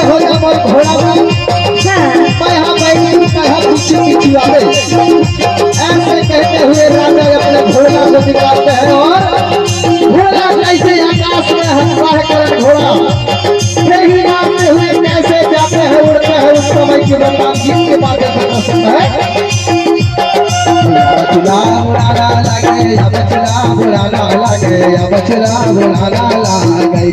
हो जा मोर घोड़ा का मैं यहाँ बैठी कहा पीछे पीछे आवे। ऐसे कहते हुए राजा अपने घोड़ा को दिखाते हैं और घोड़ा कैसे आकाश में हंसता है करण घोड़ा यही नाचते हुए कैसे जाते हैं उड़ते हैं उस समय की बदनाम गीत के माध्यम से कर सकता है। बचला बुलाना लगे या बचला बुलाना लगे या बचला बुलाना लगे।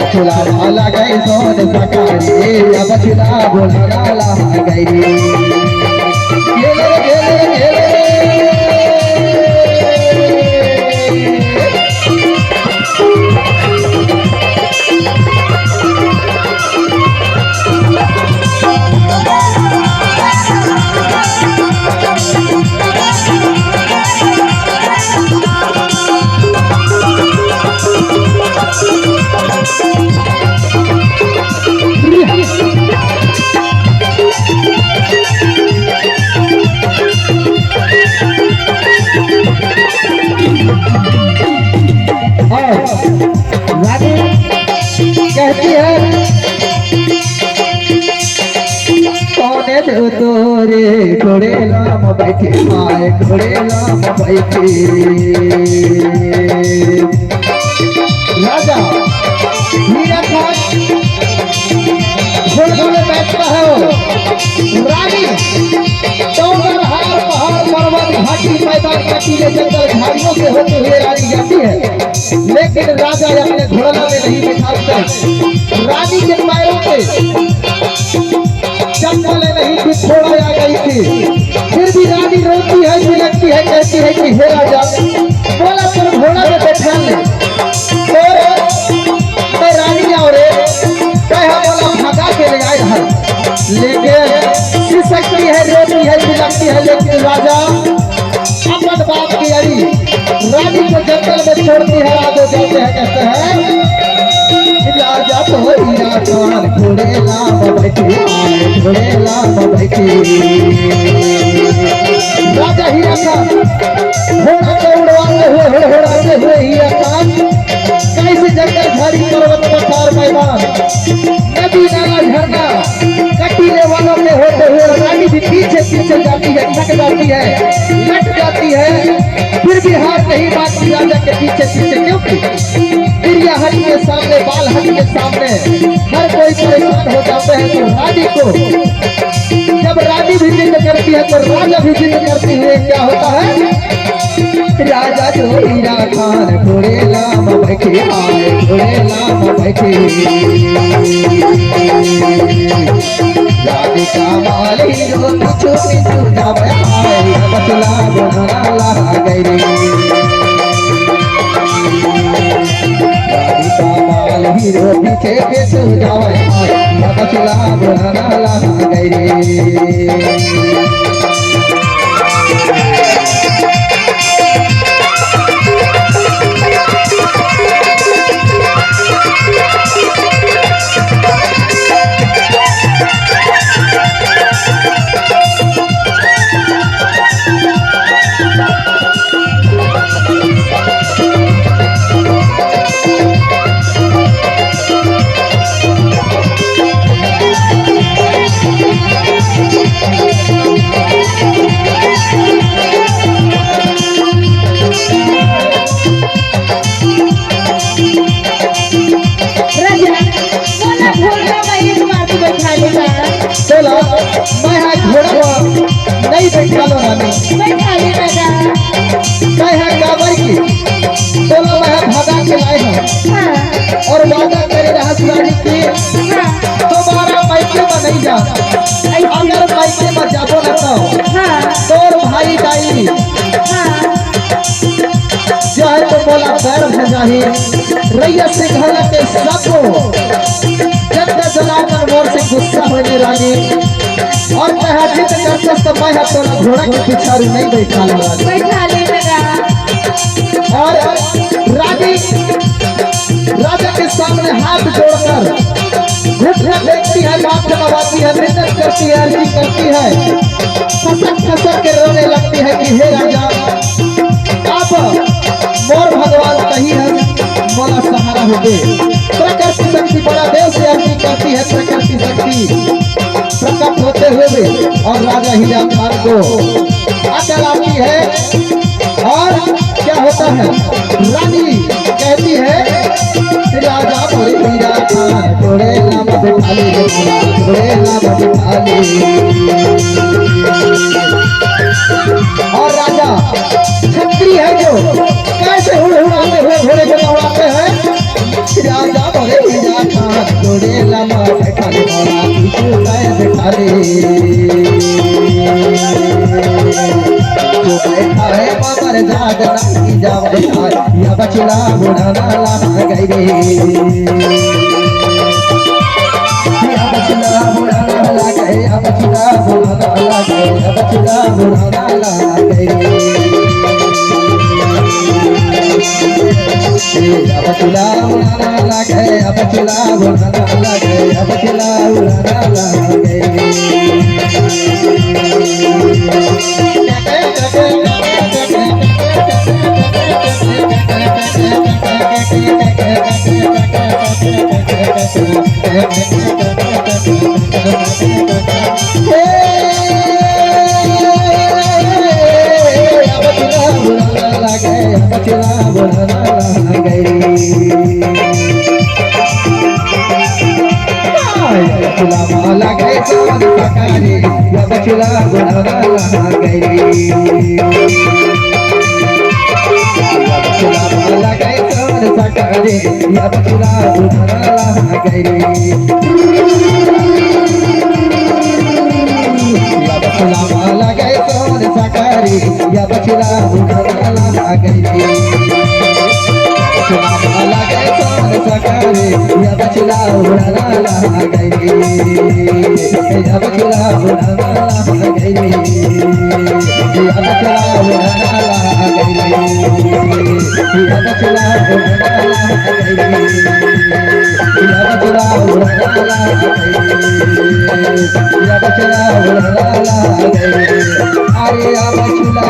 बचला लगे सोन सकारी बचला बुलाना ला गई। कहती है कौने जो तोरे घोड़े लाम बैठे आए घोड़े लाम बैठे। राजा हीरा खान घोड़े में बैठता है रानी डोंगर हार पहाड़ पर्वत घाटी मैदान कटीले जंगल झाड़ियों से होते हुए रानी जाती है लेकिन राजा अपने घोड़ा में नहीं बिठाता। रानी के पैरों पे चप्पल नहीं थी घोड़ा आ गई थी फिर भी रानी रोती है बिलखती है कहती है कि हे राजा बोला तुम घोड़ा में बैठा ले मैं रानी और कहा बोला भगा के ले आए हैं लेकिन सिसकती है रोती है बिलखती है लेकिन राजा अपन बाप की अड़ी रानी को जंगल में छोड़ती है राजा जाते हैं कहते हैं राजा तो हीरा खान घोड़े लाम बैठी आए घोड़े लाम बैठी। राजा हीरा खान घोड़ा को उड़वाते हुए उड़ाते हुए हीरा खान कैसे जंगल झाड़ी पर्वत पठार मैदान नदी नाला झरना कटीले वालों में होते हुए रानी भी पीछे पीछे जाती है थक जाती है लट जाती है फिर भी हार नहीं बाकी राजा के पीछे पीछे क्योंकि चिड़िया हट के सामने बाल हट के सामने हर कोई परेशान हो जाते हैं तो रानी को जब रानी भी जिद करती है तो राजा भी जिद करती हुए क्या होता है राजा जो हीरा खान घोड़े लाम बैठे आए घोड़े लाम बैठे। रानी का माली जो पीछू पीछू जावे आए बचला बुलाना ला गई। रानी का माल हीरो पीछे पीछू जावे आए बचला बुलाना ला गई। नहीं बैठा लो रानी बैठा ले राजा मैं है गाबर की बोलो मैं भागा के लाए हैं और वादा करे रहा रानी की दोबारा बैठे में नहीं जा अगर मायके में जाबो न तो तोर भाई दाई जो है तो बोला पैर भजाही रैया से घर के सबको जब जलाकर मोर से गुस्सा होने लगी और कहा जिद करते तो मैं तो घोड़ा के पिछाड़ी नहीं बैठा लगा और राजा के सामने हाथ जोड़कर घुटना देखती है, बात दबाती है, मिन्नत करती है, अर्जी करती है, फसक फसक के रोने लगती है कि हे राजा आप मोर भगवान कहीं है मोला सहारा हो गए। प्रकृति शक्ति बड़ा देव से अर्जी करती है, प्रकृति शक्ति प्रकट होते हुए और राजा हीरा खान को अकल आती है और क्या होता है रानी कहती है राजा बोले हीरा खान थोड़े नाम बिठाली थोड़े नाम बिठाली और राजा छत्री है जो कैसे हुड़ाते हुए घोड़े को दौड़ाते हैं राजा बोले हीरा खान थोड़े नाम बिठाली बिठाली जो बैठा है मगर जाग नहीं जावे या बचला बुढ़ाना ला गई रे या बचला बुढ़ाना ला गए या बचला बुढ़ाना ला गए या बचला बुढ़ाना ला गई रे या बचला बुढ़ाना ला गए या बचला बुढ़ाना ला गए या बचला बुढ़ाना ला गई बचला बुढ़ाना ला गई बचला गए सोन सकारे या बचला बुढ़ाना ला गई या बचला गए सोन सकारे या बचला बुढ़ाना ला गई बचला गए सोन सकारे या बचला बुढ़ाना ला गई या बचला बुढ़ाना ला गई या बचला बुढ़ाना ला गई या बचला बुढ़ाना ला गई या बचला बुढ़ाना ला गई या बचला बुढ़ाना ला गई अरे या बचला